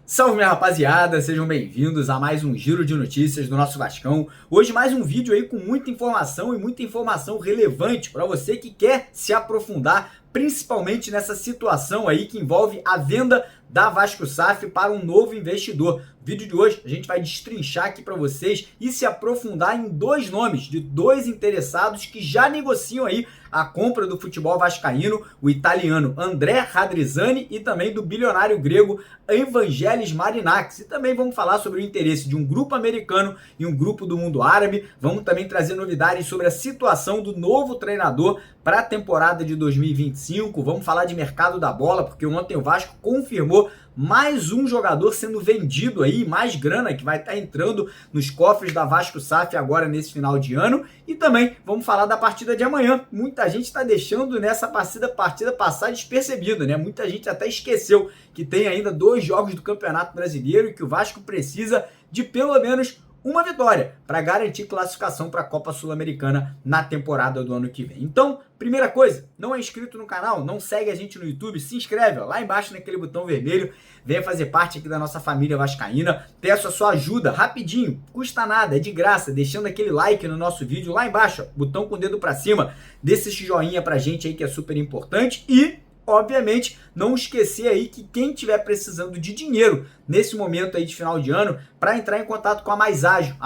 Salve, minha rapaziada, sejam bem-vindos a mais um giro de notícias do nosso Vascão. Hoje mais um vídeo aí com muita informação e muita informação relevante para você que quer se aprofundar, principalmente nessa situação aí que envolve a venda da Vasco SAF para um novo investidor. No vídeo de hoje a gente vai destrinchar aqui para vocês e se aprofundar em dois nomes de dois interessados que já negociam aí a compra do futebol vascaíno, o italiano André Radrizzani e também do bilionário grego Evangelis Marinakis. E também vamos falar sobre o interesse de um grupo americano e um grupo do mundo árabe. Vamos também trazer novidades sobre a situação do novo treinador para a temporada de 2025. Vamos falar de mercado da bola, porque ontem o Vasco confirmou mais um jogador sendo vendido aí, mais grana que vai estar entrando nos cofres da Vasco SAF agora nesse final de ano. E também vamos falar da partida de amanhã. Muita gente está deixando nessa partida passar despercebida, né? Muita gente até esqueceu que tem ainda 2 jogos do Campeonato Brasileiro e que o Vasco precisa de pelo menos uma vitória para garantir classificação para a Copa Sul-Americana na temporada do ano que vem. Então, primeira coisa, não é inscrito no canal, não segue a gente no YouTube, se inscreve ó, lá embaixo naquele botão vermelho, venha fazer parte aqui da nossa família vascaína. Peço a sua ajuda, rapidinho, custa nada, é de graça, deixando aquele like no nosso vídeo lá embaixo, ó, botão com o dedo para cima, desse joinha pra gente aí que é super importante e obviamente, não esquecer aí que quem estiver precisando de dinheiro nesse momento aí de final de ano, para entrar em contato com a Mais Ágil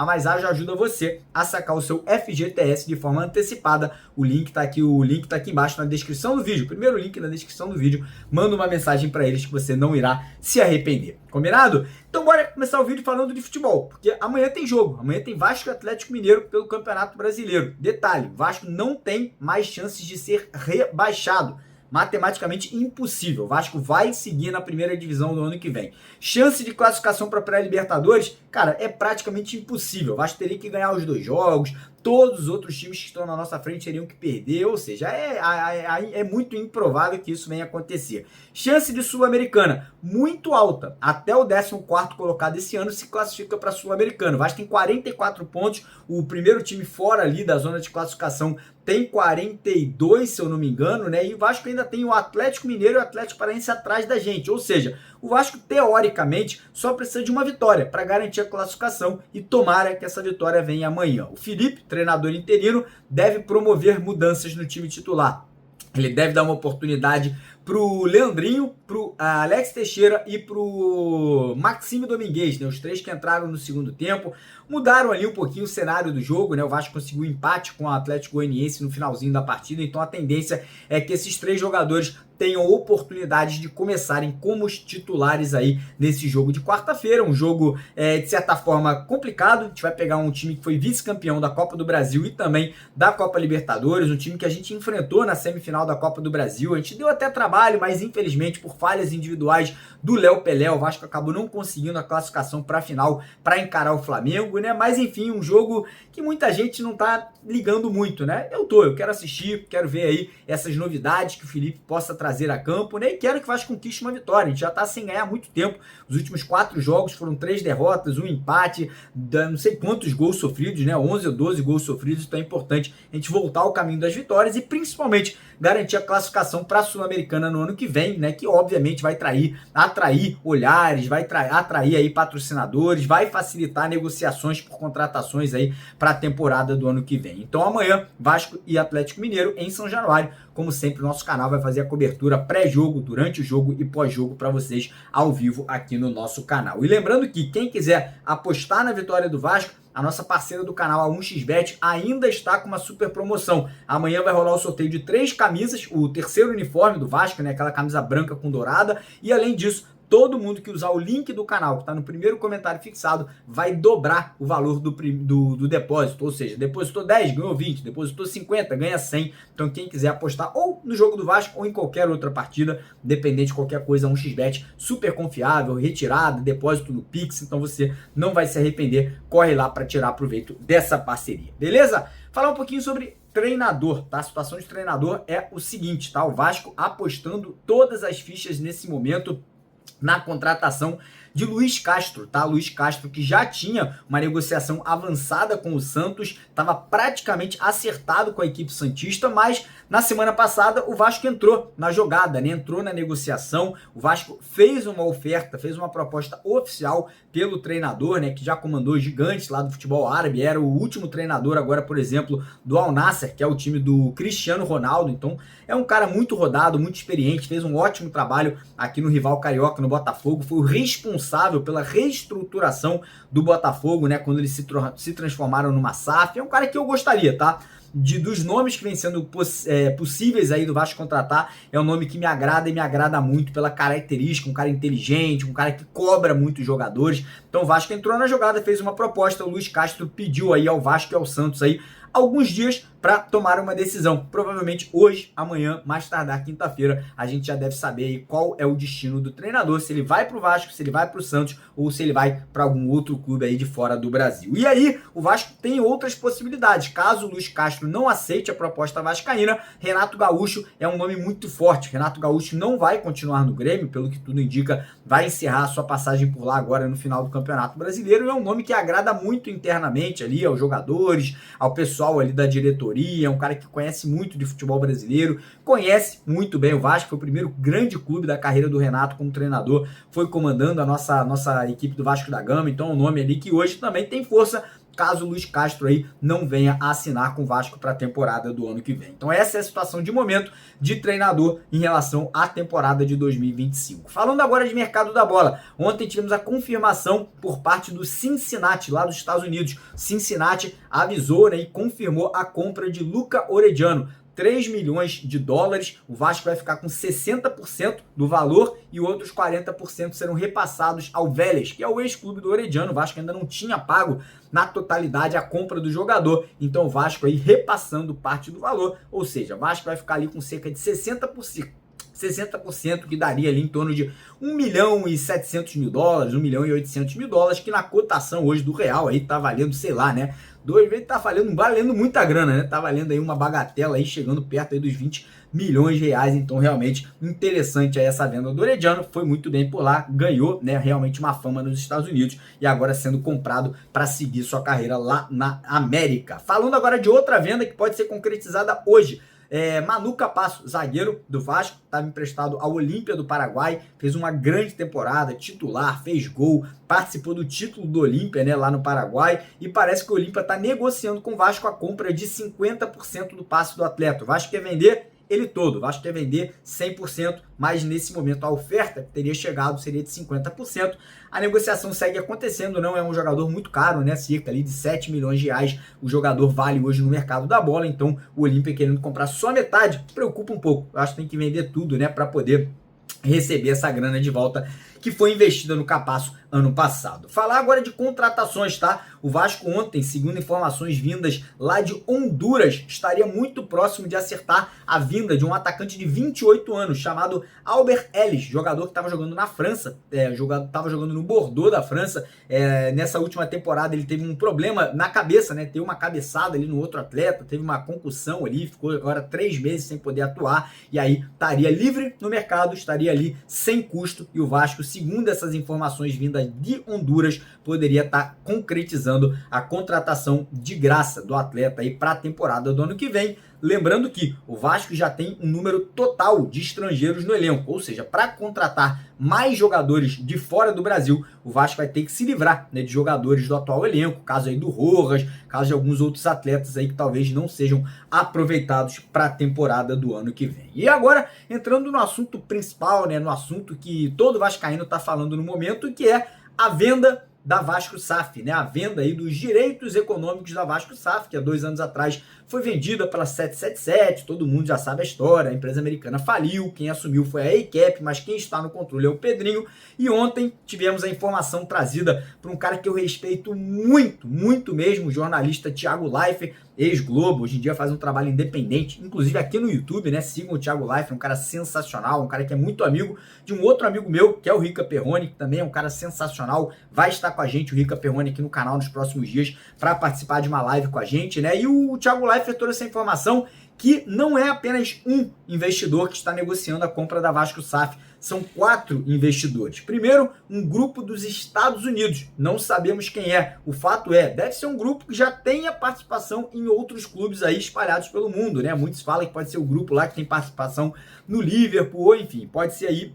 ajuda você a sacar o seu FGTS de forma antecipada. O link tá aqui embaixo na descrição do vídeo. Primeiro link na descrição do vídeo. Manda uma mensagem para eles que você não irá se arrepender. Combinado? Então bora começar o vídeo falando de futebol, porque amanhã tem jogo. Amanhã tem Vasco e Atlético Mineiro pelo Campeonato Brasileiro. Detalhe, o Vasco não tem mais chances de ser rebaixado. Matematicamente impossível. O Vasco vai seguir na primeira divisão do ano que vem. Chance de classificação para pré-Libertadores, cara, é praticamente impossível. O Vasco teria que ganhar os 2 jogos, todos os outros times que estão na nossa frente teriam que perder, ou seja, é muito improvável que isso venha acontecer. Chance de Sul-Americana, muito alta. Até o 14º colocado esse ano se classifica para a Sul-Americana. O Vasco tem 44 pontos, o primeiro time fora ali da zona de classificação tem 42, se eu não me engano, né? E o Vasco ainda tem o Atlético Mineiro e o Atlético Paranaense atrás da gente. Ou seja, o Vasco, teoricamente, só precisa de uma vitória para garantir a classificação e tomara que essa vitória venha amanhã. O Felipe, treinador interino, deve promover mudanças no time titular. Ele deve dar uma oportunidade pro Leandrinho, pro Alex Teixeira e pro Maxime Domingues, né? Os 3 que entraram no segundo tempo, mudaram ali um pouquinho o cenário do jogo, né? O Vasco conseguiu um empate com o Atlético Goianiense no finalzinho da partida, então a tendência é que esses 3 jogadores tenham oportunidade de começarem como os titulares aí nesse jogo de quarta-feira, um jogo de certa forma complicado. A gente vai pegar um time que foi vice-campeão da Copa do Brasil e também da Copa Libertadores, um time que a gente enfrentou na semifinal da Copa do Brasil. A gente deu até trabalho, mas infelizmente por falhas individuais do Léo Pelé, o Vasco acabou não conseguindo a classificação para a final para encarar o Flamengo, né? Mas enfim, um jogo que muita gente não tá ligando muito, né? Eu quero assistir, quero ver aí essas novidades que o Felipe possa trazer a campo, né? E quero que o Vasco conquiste uma vitória. A gente já tá sem ganhar há muito tempo. Os últimos 4 jogos foram 3 derrotas, um empate, não sei quantos gols sofridos, né? 11 ou 12 gols sofridos. Então é importante a gente voltar ao caminho das vitórias e principalmente garantir a classificação para a Sul-Americana no ano que vem, né? Que obviamente vai atrair olhares, vai atrair aí patrocinadores, vai facilitar negociações por contratações aí para a temporada do ano que vem. Então amanhã, Vasco e Atlético Mineiro em São Januário. Como sempre, o nosso canal vai fazer a cobertura pré-jogo, durante o jogo e pós-jogo para vocês ao vivo aqui no nosso canal. E lembrando que quem quiser apostar na vitória do Vasco, a nossa parceira do canal, a 1xBet, ainda está com uma super promoção. Amanhã vai rolar o sorteio de 3 camisas, o terceiro uniforme do Vasco, né? Aquela camisa branca com dourada. E além disso, todo mundo que usar o link do canal, que está no primeiro comentário fixado, vai dobrar o valor do depósito. Ou seja, depositou 10, ganhou 20, depositou 50, ganha 100. Então quem quiser apostar ou no jogo do Vasco ou em qualquer outra partida, dependente de qualquer coisa, 1xBet, super confiável, retirada, depósito no Pix, então você não vai se arrepender. Corre lá para tirar proveito dessa parceria, beleza? Falar um pouquinho sobre treinador, tá? A situação de treinador é o seguinte, tá? O Vasco apostando todas as fichas nesse momento na contratação de Luiz Castro, tá? Luiz Castro, que já tinha uma negociação avançada com o Santos, estava praticamente acertado com a equipe santista, mas na semana passada o Vasco entrou na jogada, né? Entrou na negociação, o Vasco fez uma oferta, fez uma proposta oficial pelo treinador, né? Que já comandou gigantes lá do futebol árabe, era o último treinador agora, por exemplo, do Al Nassr, que é o time do Cristiano Ronaldo, então é um cara muito rodado, muito experiente, fez um ótimo trabalho aqui no rival carioca, no Botafogo, foi o responsável pela reestruturação do Botafogo, né, quando eles se transformaram numa SAF. É um cara que eu gostaria, tá? Dos nomes que vem sendo possíveis aí do Vasco contratar, é um nome que me agrada e me agrada muito pela característica, um cara inteligente, um cara que cobra muito os jogadores. Então o Vasco entrou na jogada, fez uma proposta, o Luiz Castro pediu aí ao Vasco e ao Santos aí alguns dias para tomar uma decisão. Provavelmente hoje, amanhã, mais tardar quinta-feira, a gente já deve saber aí qual é o destino do treinador, se ele vai para o Vasco, se ele vai para o Santos ou se ele vai para algum outro clube aí de fora do Brasil. E aí, o Vasco tem outras possibilidades. Caso o Luiz Castro não aceite a proposta vascaína, Renato Gaúcho é um nome muito forte. Renato Gaúcho não vai continuar no Grêmio, pelo que tudo indica, vai encerrar a sua passagem por lá agora no final do Campeonato Brasileiro, e é um nome que agrada muito internamente ali aos jogadores, ao pessoal ali da diretoria, é um cara que conhece muito de futebol brasileiro, conhece muito bem o Vasco, foi o primeiro grande clube da carreira do Renato como treinador, foi comandando a nossa equipe do Vasco da Gama, então é um nome ali que hoje também tem força, caso o Luiz Castro aí não venha a assinar com o Vasco para a temporada do ano que vem. Então essa é a situação de momento de treinador em relação à temporada de 2025. Falando agora de mercado da bola, ontem tivemos a confirmação por parte do Cincinnati, lá dos Estados Unidos. Cincinnati avisou, né, e confirmou a compra de Luca Orediano. 3 milhões de dólares, o Vasco vai ficar com 60% do valor e outros 40% serão repassados ao Vélez, que é o ex-clube do Orediano. O Vasco ainda não tinha pago na totalidade a compra do jogador, então o Vasco aí repassando parte do valor, ou seja, o Vasco vai ficar ali com cerca de 60%, que daria ali em torno de 1 milhão e 700 mil dólares, 1 milhão e 800 mil dólares, que na cotação hoje do real aí tá valendo, sei lá, né? 2 vezes tá valendo muita grana, né? Tá valendo aí uma bagatela aí, chegando perto aí dos 20 milhões de reais, então realmente interessante aí essa venda do Orediano, foi muito bem por lá, ganhou, né, realmente uma fama nos Estados Unidos e agora sendo comprado para seguir sua carreira lá na América. Falando agora de outra venda que pode ser concretizada hoje, Manu Capasso, zagueiro do Vasco, estava emprestado ao Olímpia do Paraguai, fez uma grande temporada, titular, fez gol, participou do título do Olímpia, né, lá no Paraguai, e parece que o Olímpia está negociando com o Vasco a compra de 50% do passe do atleta. O Vasco quer vender ele todo, o Vasco quer vender 100%, mas nesse momento a oferta que teria chegado seria de 50%. A negociação segue acontecendo, não é um jogador muito caro, né? Cerca ali de 7 milhões de reais o jogador vale hoje no mercado da bola, então o Olímpia querendo comprar só metade, preocupa um pouco. Eu acho que tem que vender tudo, né, para poder receber essa grana de volta que foi investida no Capasso ano passado. Falar agora de contratações, tá? O Vasco ontem, segundo informações vindas lá de Honduras, estaria muito próximo de acertar a vinda de um atacante de 28 anos, chamado Albert Ellis, jogador que estava jogando na França, estava jogando no Bordeaux da França. Nessa última temporada ele teve um problema na cabeça, né? Teve uma cabeçada ali no outro atleta, teve uma concussão ali, ficou agora 3 meses sem poder atuar, e aí estaria livre no mercado, estaria ali sem custo, e o Vasco, segundo essas informações vindas de Honduras, poderia estar concretizando a contratação de graça do atleta aí para a temporada do ano que vem. Lembrando que o Vasco já tem um número total de estrangeiros no elenco, ou seja, para contratar mais jogadores de fora do Brasil, o Vasco vai ter que se livrar, né, de jogadores do atual elenco, caso aí do Rojas, caso de alguns outros atletas aí que talvez não sejam aproveitados para a temporada do ano que vem. E agora, entrando no assunto principal, né, no assunto que todo vascaíno está falando no momento, que é a venda da Vasco SAF, né? A venda aí dos direitos econômicos da Vasco SAF, que há 2 anos atrás foi vendida pela 777, todo mundo já sabe a história, a empresa americana faliu, quem assumiu foi a ACAP, mas quem está no controle é o Pedrinho, e ontem tivemos a informação trazida por um cara que eu respeito muito, muito mesmo, o jornalista Thiago Leifert, ex-Globo, hoje em dia faz um trabalho independente, inclusive aqui no YouTube, né? Sigam o Thiago Leifert, um cara sensacional, um cara que é muito amigo de um outro amigo meu, que é o Rica Perrone, que também é um cara sensacional, vai estar com a gente, o Rica Perrone, aqui no canal nos próximos dias, para participar de uma live com a gente, né? E o Thiago Leifert trouxe essa informação que não é apenas um investidor que está negociando a compra da Vasco SAF, são 4 investidores. Primeiro, um grupo dos Estados Unidos, não sabemos quem é. O fato é, deve ser um grupo que já tenha participação em outros clubes aí espalhados pelo mundo, né? Muitos falam que pode ser o grupo lá que tem participação no Liverpool, ou enfim, pode ser aí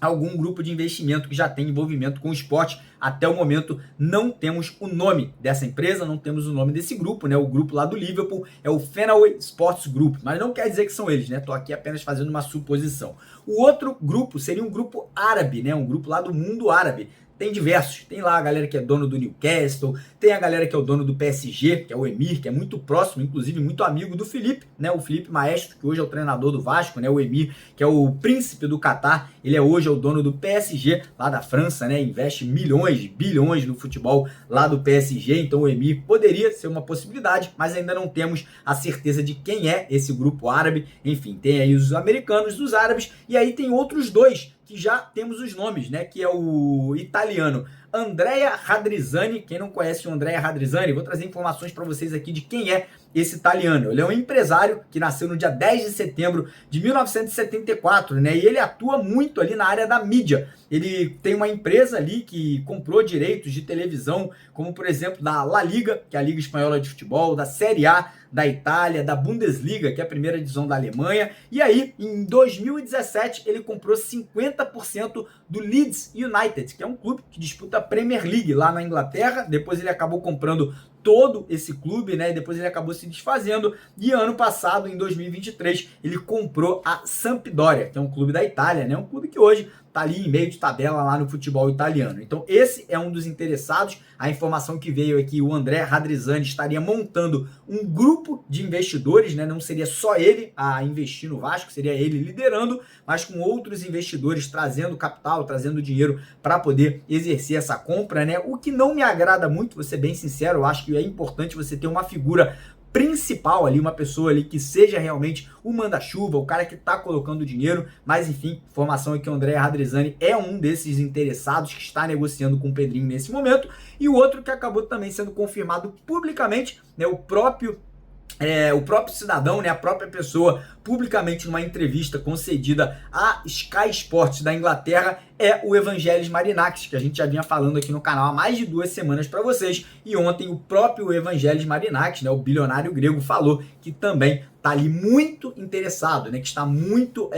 algum grupo de investimento que já tem envolvimento com o esporte. Até o momento não temos o nome dessa empresa, não temos o nome desse grupo, né? O grupo lá do Liverpool é o Fenway Sports Group, mas não quer dizer que são eles, né? Tô aqui apenas fazendo uma suposição. O outro grupo seria um grupo árabe, né? Um grupo lá do mundo árabe. Tem diversos, tem lá a galera que é dono do Newcastle, tem a galera que é o dono do PSG, que é o Emir, que é muito próximo, inclusive muito amigo do Felipe, né? O Felipe Maestro, que hoje é o treinador do Vasco, né? O Emir, que é o príncipe do Catar, ele é hoje o dono do PSG, lá da França, né? Investe milhões, bilhões no futebol lá do PSG, então o Emir poderia ser uma possibilidade, mas ainda não temos a certeza de quem é esse grupo árabe. Enfim, tem aí os americanos, os árabes, e aí tem outros dois que já temos os nomes, né? Que é o italiano Andrea Radrizzani. Quem não conhece o Andrea Radrizzani, vou trazer informações para vocês aqui de quem é esse italiano. Ele é um empresário que nasceu no dia 10 de setembro de 1974, né? E ele atua muito ali na área da mídia. Ele tem uma empresa ali que comprou direitos de televisão, como por exemplo da La Liga, que é a Liga Espanhola de Futebol, da Série A da Itália, da Bundesliga, que é a primeira divisão da Alemanha. E aí, em 2017, ele comprou 50% do Leeds United, que é um clube que disputa a Premier League lá na Inglaterra. Depois ele acabou comprando todo esse clube, né? E depois ele acabou se desfazendo. E ano passado, em 2023, ele comprou a Sampdoria, que é um clube da Itália, né? Um clube que hoje tá ali em meio de tabela lá no futebol italiano. Então esse é um dos interessados. A informação que veio é que o André Radrizzani estaria montando um grupo de investidores, né? Não seria só ele a investir no Vasco, seria ele liderando, mas com outros investidores trazendo capital, trazendo dinheiro para poder exercer essa compra, né? O que não me agrada muito, vou ser bem sincero, eu acho que é importante você ter uma figura principal ali, uma pessoa ali que seja realmente o manda-chuva, o cara que tá colocando dinheiro, mas enfim, informação é que o André Radrizzani é um desses interessados que está negociando com o Pedrinho nesse momento, e o outro que acabou também sendo confirmado publicamente, né, o próprio cidadão, né, a própria pessoa, publicamente numa entrevista concedida à Sky Sports da Inglaterra, é o Evangelos Marinakis, que a gente já vinha falando aqui no canal há mais de 2 semanas para vocês, e ontem o próprio Evangelos Marinakis, né, o bilionário grego, falou que também está ali muito interessado, né, que está muito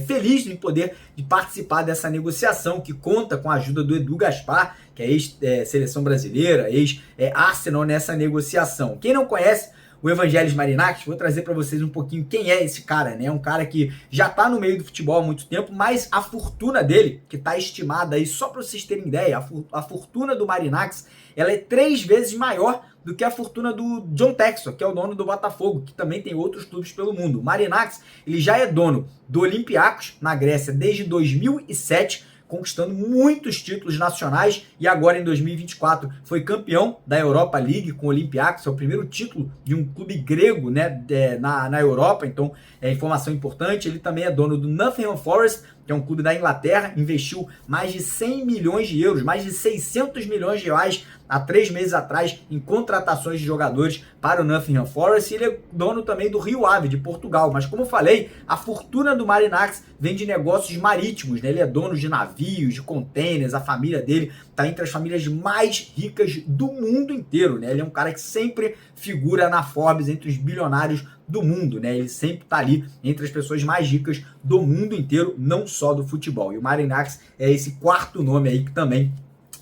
feliz em poder de participar dessa negociação, que conta com a ajuda do Edu Gaspar, que é ex-seleção brasileira, ex-Arsenal nessa negociação. Quem não conhece o Evangelos Marinakis, vou trazer para vocês um pouquinho quem é esse cara, né? Um cara que já está no meio do futebol há muito tempo, mas a fortuna dele, que está estimada aí, só para vocês terem ideia, a fortuna do Marinakis, ela é 3 vezes maior do que a fortuna do John Textor, que é o dono do Botafogo, que também tem outros clubes pelo mundo. O Marinakis, ele já é dono do Olympiacos, na Grécia, desde 2007, conquistando muitos títulos nacionais, e agora em 2024 foi campeão da Europa League com o Olympiacos, é o primeiro título de um clube grego, né, na Europa, então é informação importante. Ele também é dono do Nottingham Forest, que é um clube da Inglaterra, investiu mais de 100 milhões de euros, mais de 600 milhões de reais há 3 meses atrás em contratações de jogadores para o Nottingham Forest. Ele é dono também do Rio Ave, de Portugal, mas como eu falei, a fortuna do Marinakis vem de negócios marítimos, né? Ele é dono de navios, de containers, a família dele está entre as famílias mais ricas do mundo inteiro, né? Ele é um cara que sempre figura na Forbes entre os bilionários do mundo, né? Ele sempre está ali entre as pessoas mais ricas do mundo inteiro, não só do futebol. E o Marinakis é esse 4º nome aí que também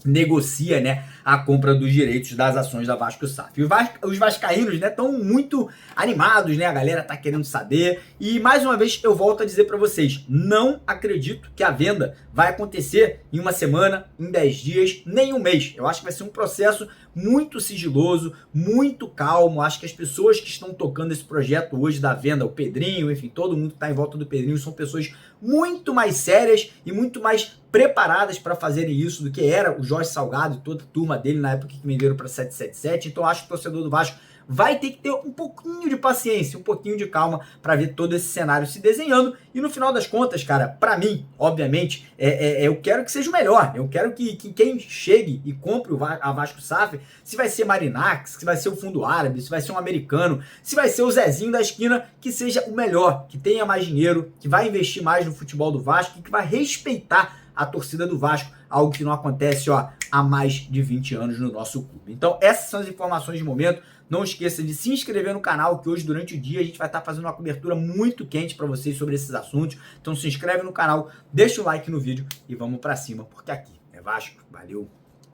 negocia, né, a compra dos direitos das ações da Vasco SAF. Os vascaínos, né, estão muito animados, né, a galera tá querendo saber, e mais uma vez eu volto a dizer para vocês, não acredito que a venda vai acontecer em uma semana, em 10 dias, nem um mês. Eu acho que vai ser um processo muito sigiloso, muito calmo. Acho que as pessoas que estão tocando esse projeto hoje da venda, o Pedrinho, enfim, todo mundo que está em volta do Pedrinho, são pessoas muito mais sérias e muito mais preparadas para fazerem isso do que era o Jorge Salgado e toda a turma dele na época que venderam para 777. Então acho que o torcedor do Vasco vai ter que ter um pouquinho de paciência, um pouquinho de calma para ver todo esse cenário se desenhando. E no final das contas, cara, para mim, obviamente, eu quero que seja o melhor. Eu quero que quem chegue e compre a Vasco SAF, se vai ser Marinax, se vai ser o Fundo Árabe, se vai ser um americano, se vai ser o Zezinho da esquina, que seja o melhor, que tenha mais dinheiro, que vai investir mais no futebol do Vasco e que vai respeitar a torcida do Vasco, algo que não acontece há mais de 20 anos no nosso clube. Então essas são as informações de momento. Não esqueça de se inscrever no canal, que hoje durante o dia a gente vai estar fazendo uma cobertura muito quente para vocês sobre esses assuntos. Então se inscreve no canal, deixa o like no vídeo e vamos para cima, porque aqui é Vasco. Valeu!